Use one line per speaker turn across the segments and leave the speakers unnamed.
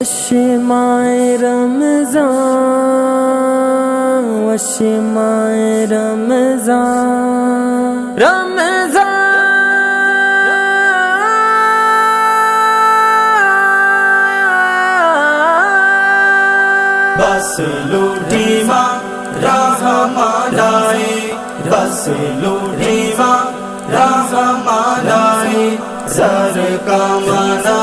وشمائے رمضان وشمائے رمضان
بس لوٹی ماں رحمان آئے، بس لوٹی ماں رحمان آئے، سر کا مانا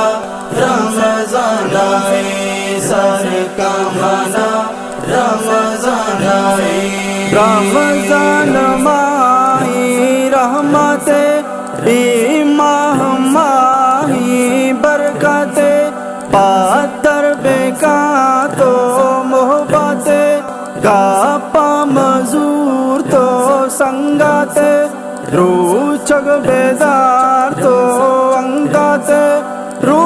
رمضان آئے، سر کا مانا رمضان آئے، رمضان ماہی رحمت ماہ ماہی برکت پاتر بیکا تو محبت کا پامزور تو سنگات رو چگ بیدار تو انگات رو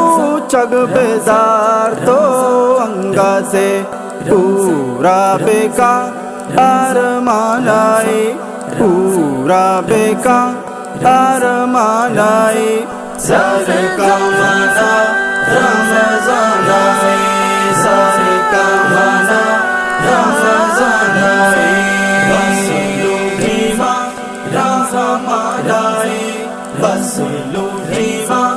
چگ بیدار تو انگات پورا بیکا ارمان آئے، پورا بیکا ارمان آئے، سر کا مانا رمضان آئے، سر کا مانا رمضان آئے، بس لوٹی ماں رحمان آئے، بس لوٹی ماں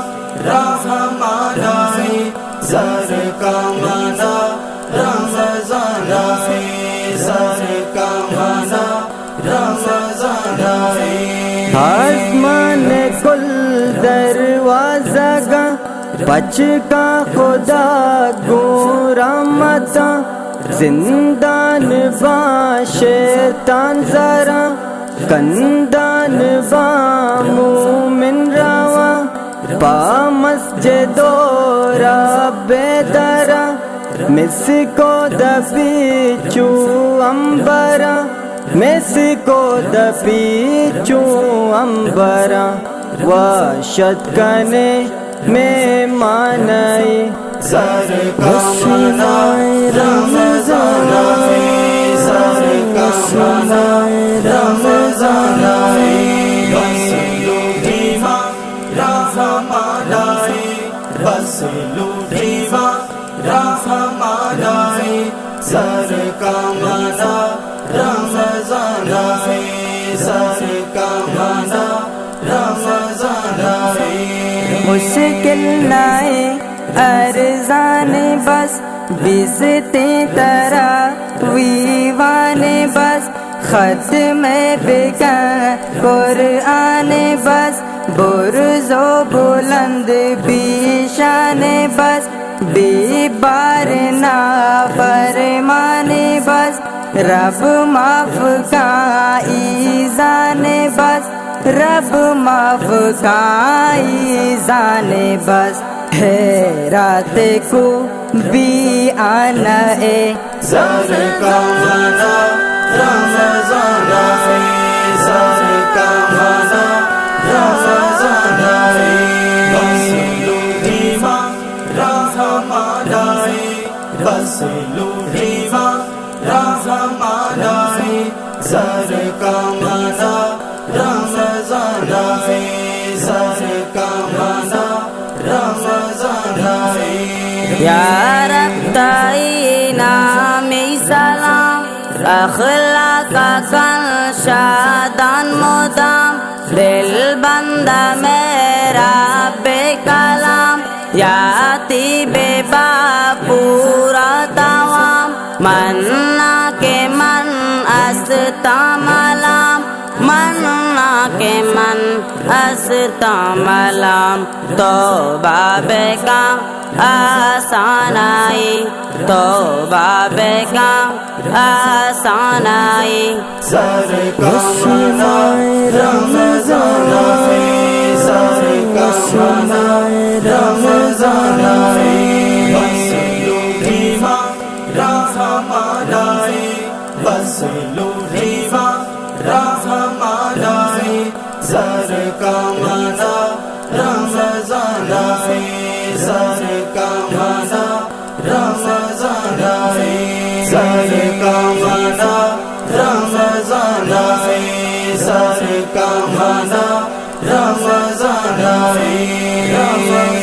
رحمان آئے، سر کا مانا رمضان آئے، سر کا مانا رمضان آئے،
آسمان کل دروازہ گا بچ کا خدا گورا متا زندان با شیطان ذرا کندان با مومن روا با مسجد و رب درا مس کو دبیچو امبرا مس کو دبیچو امبرا واشد کنے میں مانائی،
سر کا مانا رمضان آئے، سر کا مانا رمضان آئے، بس لوٹی ماں رحمان آئے، بس لوٹی ماں رحمان آئے، سر کا مانا رمضان آئے، سر کا مانا رمضان آئے،
مشکل نائے ارزان بس بیزتے ترا ویوان بس ختم بکا قرآن بس برز و بلند بیشان بس بی بار نافرمان بس رب معاف کا ایزان بس رب معاف کا ایزان بس ہے رات کو بھی آنا ہے،
سر کا مانا رمضان آئے، سر کا مانا رمضان آئے، بس لوٹی ماں رحمان آئے، بس لوٹی ماں رحمان آئے، سر کا مانا رمضان آئے، سر کا مانا رمضان آئے،
یا رب تائی نام سلام اخلاق کل شادان مدام دل بندہ میرا بے کلام یا طیب با پورا دوام مننا کے من استا ملام مننا کے من استا ملام توبہ بیکا آسان آئی، توبہ بیکا آسان آئی،
سر کا مانا رمضان آئے، سر کا مانا رمضان آئے، بس لوٹی ماں رحمان آئے، بس لوٹی ماں رحمان آئے، سر کا مانا رمضان آئے، سر کا مانا رمضان آئے، سر کا مانا رمضان آئے، سر کا مانا رمضان آئے، رمضان